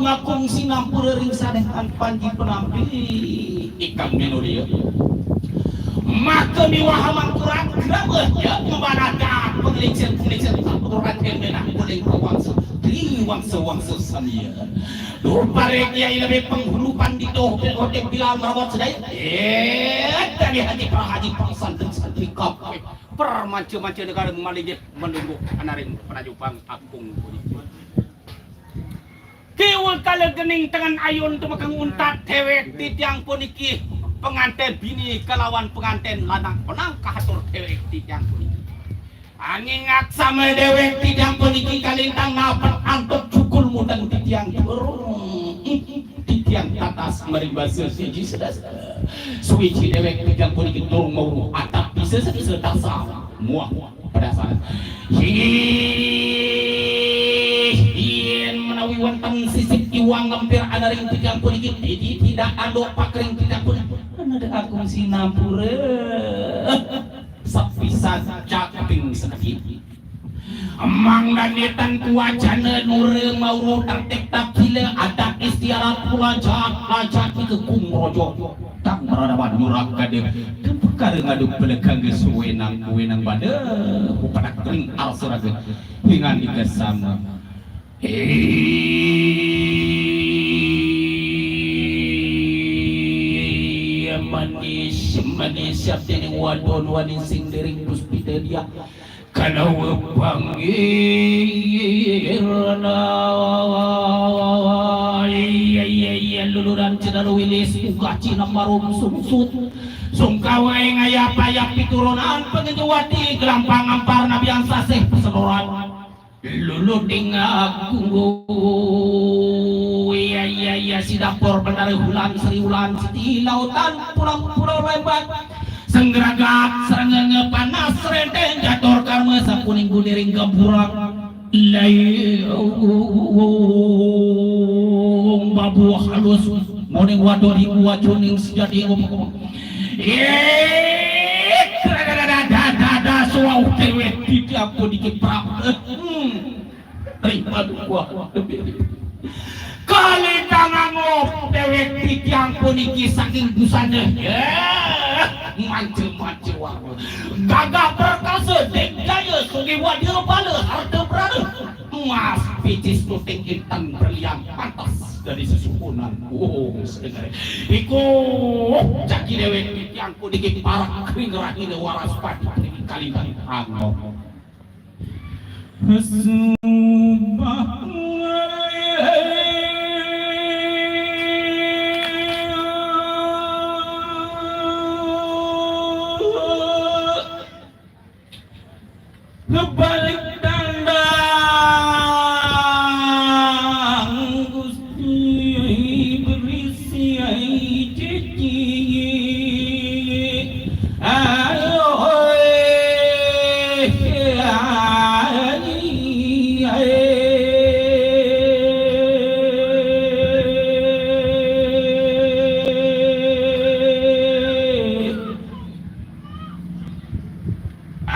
ngakung sinampura ring sanehan panji penampi ikang menodia maka miwahamang kurang grabah ya membanata pengelingsian orang menang boleh kawangsa wangsa samia parek ya lebih penghulupan di hotel bilang merawat sedaya dari hati para haji pangsanten santri kape permanca-manca negara memalingit menunggu anaring penajupang akung kiwul kala gening tangan ayun tumakang untat tewek titiang puniki pengantin bini kelawan pengantin lanang penang kahatur tewek titiang puniki angin sama dewek titiang puniki kalintang napat antuk cukul mudang titiang turun titiang atas meribasa siji sedas suici dewek titiang puniki turun mau atap bisa sedang sama muah pada saat menawi wonten sisik iwang lampir anaring titiang puniki tidak ada pakring titiang puniki ada akung sinampura sapisan caping sedikit amang danitan kuacana nureng mauru tertek takila ada istiarat pula jak ke kumrojo tak meradaban nyurak kade dan perkara ngadu pelekang gesuwenang pada pada kering alsuraga dengan dikesama manis siap jadi wadon sing dering puspita dia kalau panggirna iya luluran cedar wilis buka cina marum sungsut sungkawai ngayap-ayap piturunan pengejuwati gelampang ampar nabi yang sasih peseloran lulu dingak iya si dapur benar hulan seri hulan siti lautan pulau lebat senggeragat serangga panas renteng jator karma sapuning gudiring gaburak layung babu halus moning wadori wacuning sejati ngomong dada suau tewet tidak aku dikit perap terima dua kali tanganmu dewek titiang puniki saking busana macem-macem gagah perkasa dikjaya sugi wadir bala harta berada emas picis tuting intan berlian pantas dari sesukunan sedengar ikut caki dewek titiang puniki parah kering rahina waras padi kali-kali angok ngebalik dandang Gusti berisi cici ayo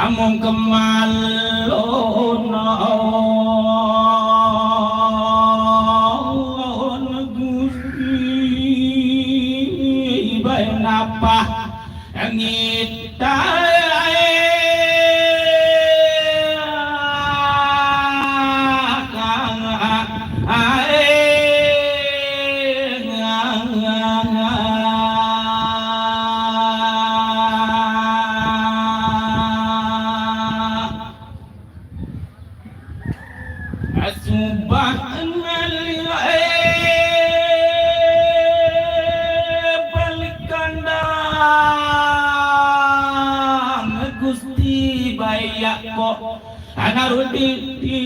among kemalon Gusti bae napa ngita Gusti bayak kok anaruditi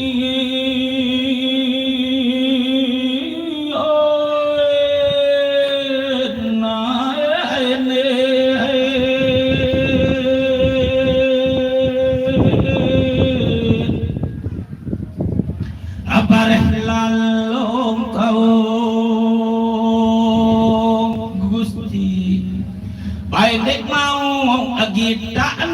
abareh lalong kau Gusti baik mau agita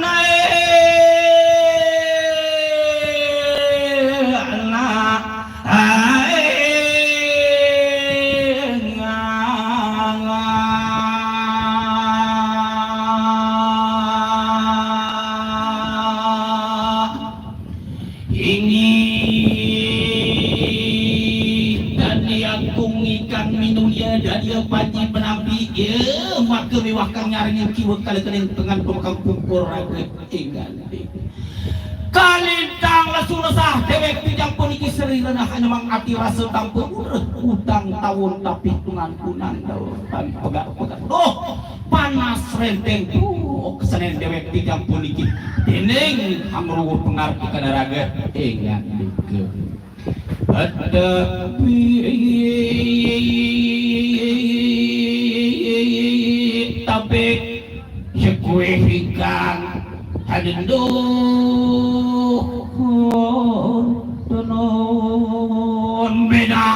panji penampi ya maka mewah kang nyaring kiwa kali kening tengan pemakang kukur rakyat tinggal kalintang langsung resah dewek pijang puniki seri renah nyemang ati rasa tampun utang tahun tapi tungan kunang tahun pegat-pegat panas renteng kesenian dewek pijang puniki dening hamruh pengarti kanaraga ingat dike ada tapi sekue hinggang adendo tenon beda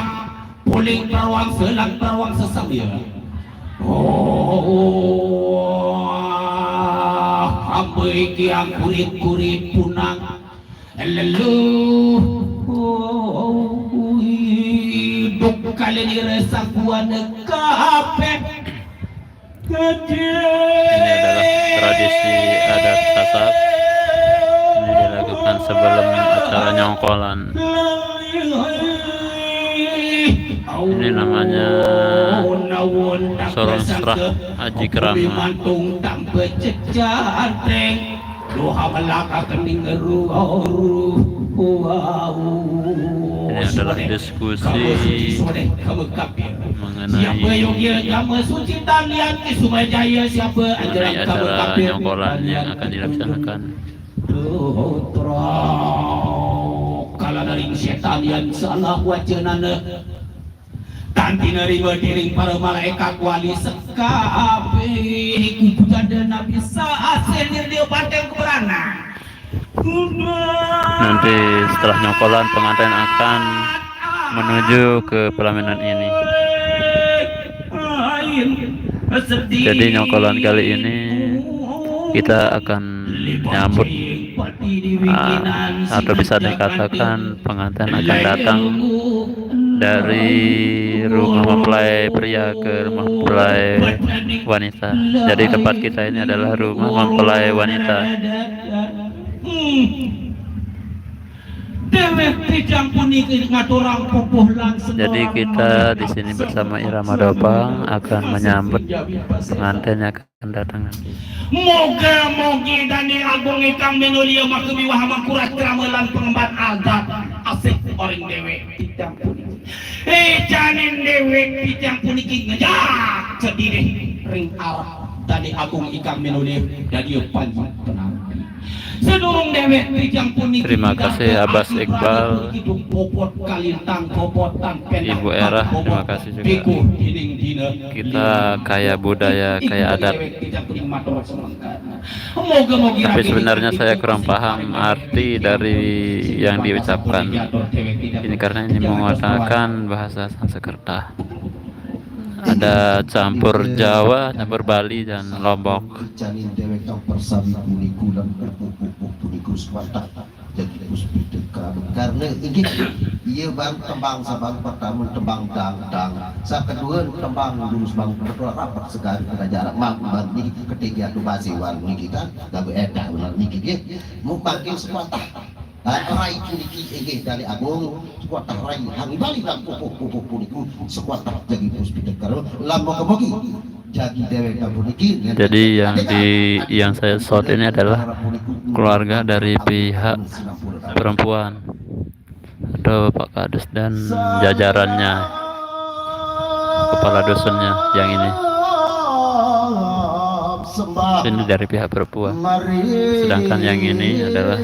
puling perawang selang perawang sesambil ambai kiang kurit-kurit punang lalu hidup kalian dirasa kuat kapet Ini adalah tradisi adat Sasak. Ini dilakukan sebelum acara nyongkolan. Ini namanya Sorong Serah Aji Kerama. Ini adalah diskusi mengenai acara nyongkolan yang akan dilaksanakan. Kalau dari setan yang salah wajanana tanti nerima diring para malaikat wali sekabe kubukan dan nabi saat sendir dia pateng keberana. Nanti setelah nyongkolan pengantin akan menuju ke pelaminan ini. Jadi nyongkolan kali ini kita akan menyambut atau bisa dikatakan pengantin akan datang dari rumah mempelai pria ke rumah mempelai wanita. Jadi tempat kita ini adalah rumah mempelai wanita. Jadi kita di sini bersama Irama Dopang akan menyambut pengantin yang akan datang. Moga-moga dan agung ikang menulia makumi wahama kurat keramelan pengemban adat asik orang dewek pitang puniki. Janin dewek pitang puniki ngejak sedih ring arah dan agung ikang menulia dari panji penampi. Terima kasih Abbas Iqbal, Ibu Era, terima kasih juga. Kita kaya budaya, kaya adat. Tapi sebenarnya saya kurang paham arti dari yang diucapkan. Ini karena ini menggunakan bahasa Sanskerta. Ada campur Jawa, campur Bali dan Lombok. Karena ini ia baru tembang sabang pertama tembang dang saat kedua tembang dulu sebang berdua rapat sekali kerajaan mak ini ketiga tu basiwan ni kita lagu edah ni kita mau panggil sepatah rai kini dari agung sepatah rai hari balik dan pupuk puniku sepatah jadi puspidekar lama kemogi. Jadi yang saya shot ini adalah keluarga dari pihak perempuan atau Pak Kades dan jajarannya, kepala dusunnya yang ini. Ini dari pihak perempuan, sedangkan yang ini adalah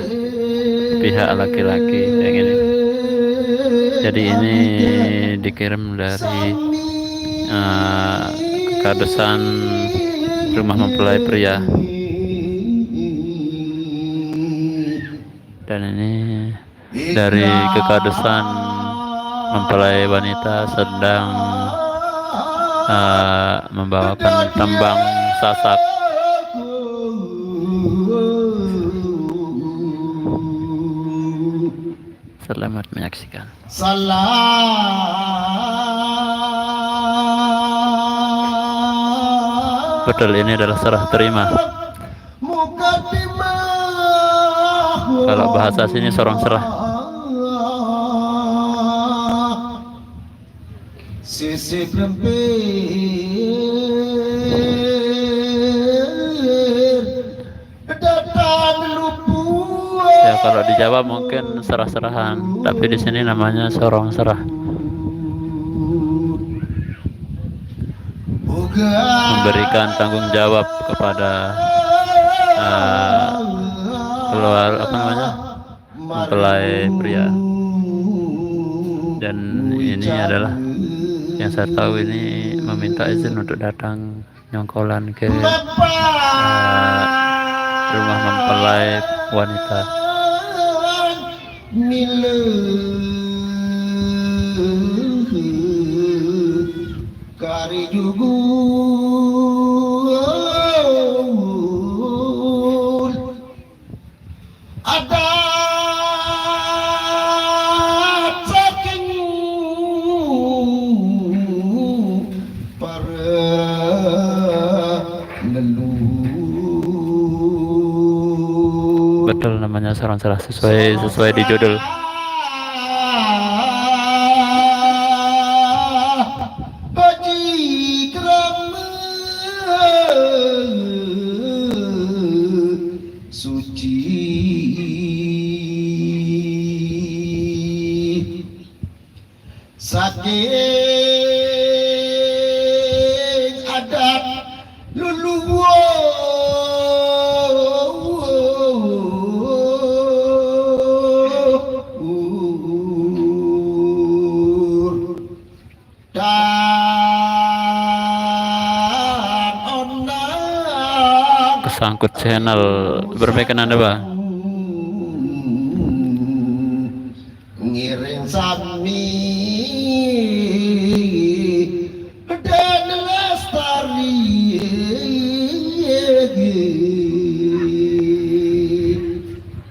pihak laki-laki yang ini. Jadi ini dikirim dari Kekadesan rumah mempelai pria, dan ini dari Kekadesan mempelai wanita sedang membawakan tembang Sasak. Selamat menyaksikan. Betul, ini adalah serah terima. Kalau bahasa sini sorong serah. sisi krempir datang lupuan. Ya kalau di Jawa mungkin serah-serahan, tapi di sini namanya sorong serah. Memberikan tanggung jawab kepada keluar apa namanya mempelai pria. Dan ini adalah yang saya tahu ini meminta izin untuk datang nyongkolan ke rumah mempelai wanita. Kari jugu ada saking para leluhur. Betul namanya sorong serah sesuai di judul. Haji kerama suci saking adat leluhur dan onang Kesangkut channel berbaik Anda Bang. ngiring sami dan lestari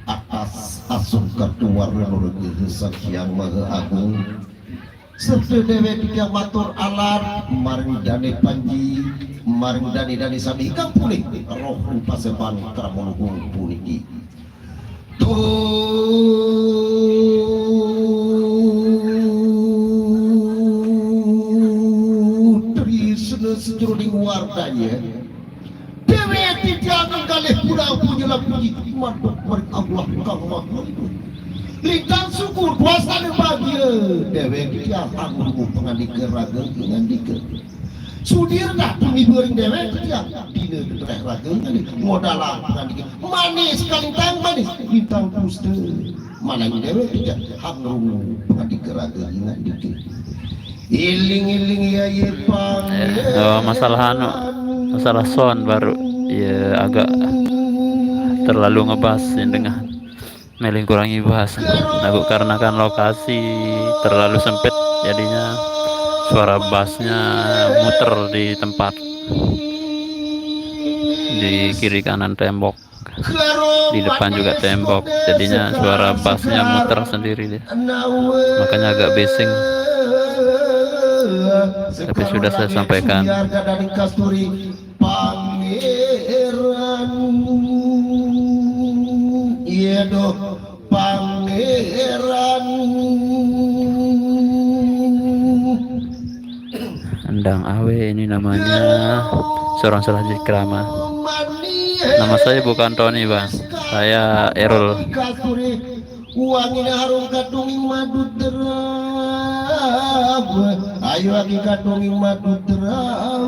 atas asuh ketua Nurul Sang Maha Agung serta dewe tiga matur alat maring dani panji maring dani sami kang punik roh paseban kramonung puniki Trisna sejroning wardanya dewe tidak kalih pulau punya puji mantuk maring Allah kang maha hidup Lintang syukur kuasa dan bahagia dewe dia tanggung pengandika raga pengandika sudirna bumi bering dewe dia dina tereh raga pengandika modalah pengandika manis kalintang manis lintang pusta mana yang dewe dia hangrung pengandika raga pengandika iling ya pang Masalah masalah sound baru ya agak terlalu ngebas dengan Melin kurangi bahasa aku karena kan lokasi terlalu sempit jadinya suara bassnya muter di tempat di kiri kanan tembok di depan juga tembok jadinya suara bassnya muter sendiri deh makanya agak bising tapi sudah saya sampaikan Yedo pangeran Endang Awe ini namanya seorang salah jikrama. Nama saya bukan Tony Bang, saya Errol. Uangin harum kadung madu terab ayo lagi kadung madu terab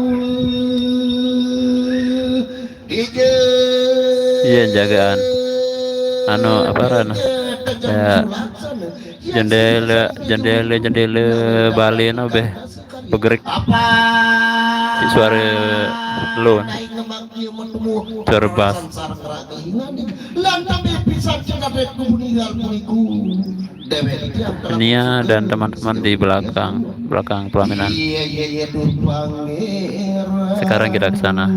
Iya jagaan apa rana ya jendela Bali no beh begerik si suara lo suara bass Nia dan teman-teman di belakang pelaminan sekarang kita ke sana.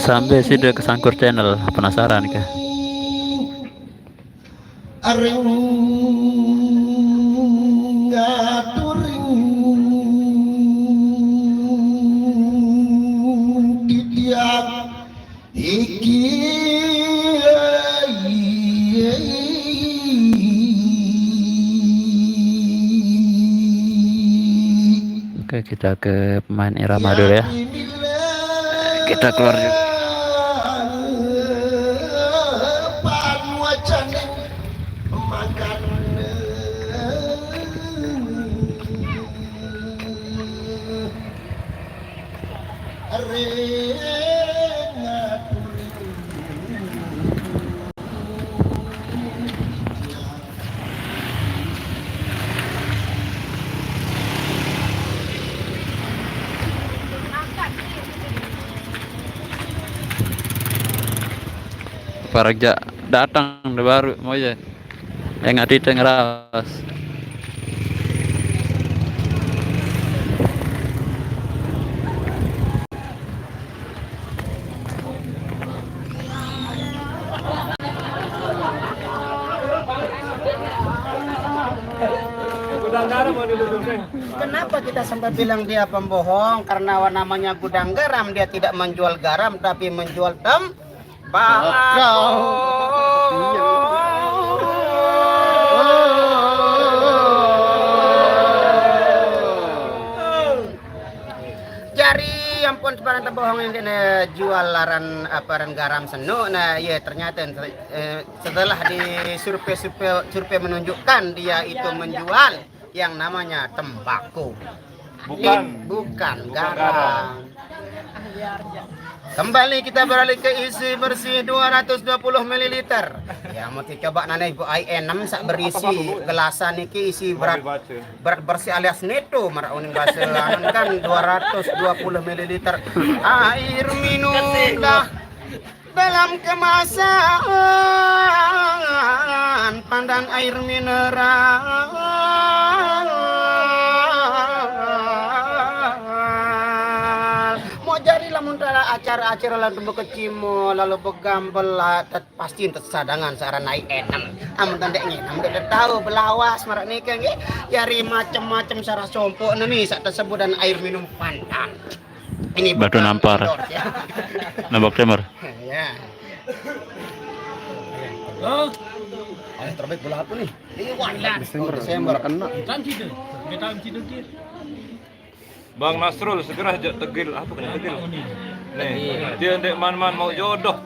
Sampai sudah kesangkur channel, penasaran kah? Areng ngaturing titiak iki Oke, kita ke pemain irama dulu ya. Kita keluar dulu. Paragja datang udah baru mau aja yang nggak ngeras. Kenapa kita sempat bilang dia pembohong? Karena namanya gudang garam, dia tidak menjual garam tapi menjual Jari ampun sebarang terbohong yang dia jual laran garam senu. Nah ya ternyata setelah di survei menunjukkan dia itu menjual yang namanya tembakau. Bukan garam. Kembali kita beralih ke isi bersih 220 ml. Ya mau coba nana ibu I6 sak berisi gelasan iki isi berat bersih alias neto marauning bahasa kan 220 ml air minum dah dalam kemasan pandan air mineral. Muntara acara-acara lalu bekecimo lalu begambel pasti tersadangan seara naik enam amun tandeknya enam tahu belawas marak nikah nggih yari macam-macam cara sompok nih sak tersebut dan air minum Fanta ini Batu nampar nambak temer ya oh ayo terbaik bola apa nih ini wadah Desember kena kan gitu kita tidur Bang Nasrul segera ajak tegil apa kena tegil nih dia ndek man-man mau jodoh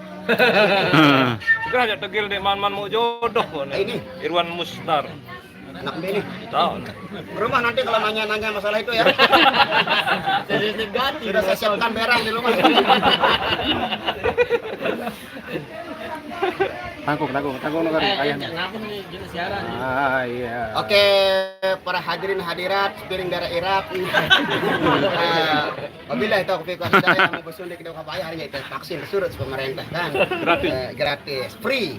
segera ajak tegil ndek man-man mau jodoh ini Irwan Mustar anak ini tahu rumah nanti kalau nanya masalah itu ya sudah saya siapkan berang di rumah tanggung negara ayahnya. Iya. Oke, para hadirin hadirat, piring darah Irak. Wabillahi taufiq wal hidayah. Mau bersundik di kapal hari itu vaksin surut pemerintah kan. Gratis, free.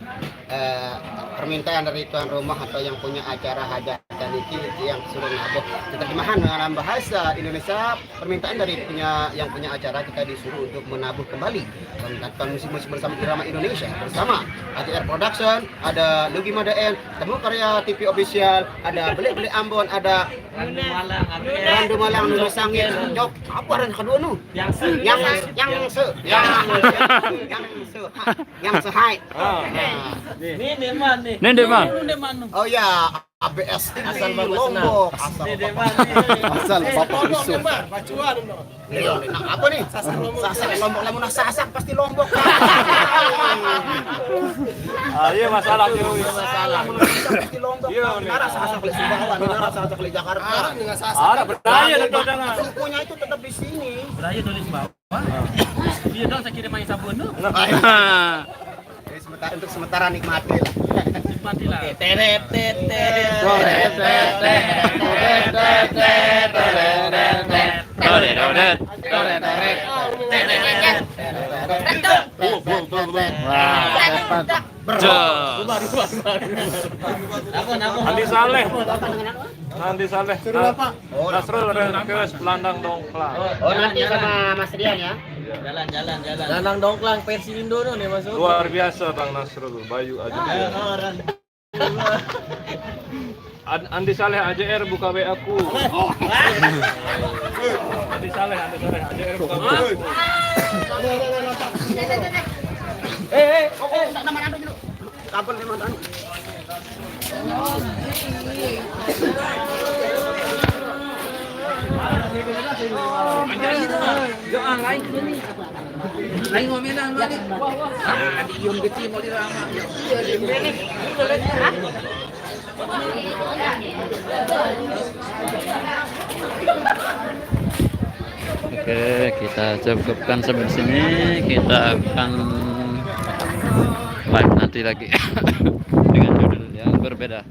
Permintaan dari tuan rumah atau yang punya acara hajatan iki yang suruh nabuh terjemahan dalam bahasa Indonesia. Permintaan dari yang punya acara kita disuruh untuk menabuh kembali mendatangkan musik-musik bersama irama Indonesia bersama ATR Production, ada Lugi Madaen, Temu Karya TV Official, ada Beli Ambon, ada Randu Malang, Nunu Sangit, Jok, apa yang kedua nu? Yang sehai. Nih man. Oh ya, ABS asal Lombok, asal Bapak Bisu. Nah, apa nih? Sasak Lombok, lamun sasak pasti Lombok. iya masalah kiro Masalah. Pasti Lombok. Iya, nara sasak beli Sumbawa, nara sasak beli Jakarta. Dengan sasak. ada berdaya dan jangan Sukunya itu tetap di sini. Beraya tulis bawah. Iya dong saya kirim aja sabun tuh. Jadi untuk sementara nikmati lah. Nikmati lah. Andi Saleh Nasrul request pelandang dongklang Oh nanti sama Mas Rian ya. Jalan. Danang dongklang versi Indo nih masuk. luar biasa Bang Nasrul Bayu aja Andi Saleh AJR buka WA aku. Andi Saleh AJR buka WA aku. Tak nama anu dulu. Kabel memang anu. Lain ngomel dah balik. Di ion kecil mau dirama. Oke, kita cukupkan sampai sini. Kita akan live nanti lagi dengan judul yang berbeda.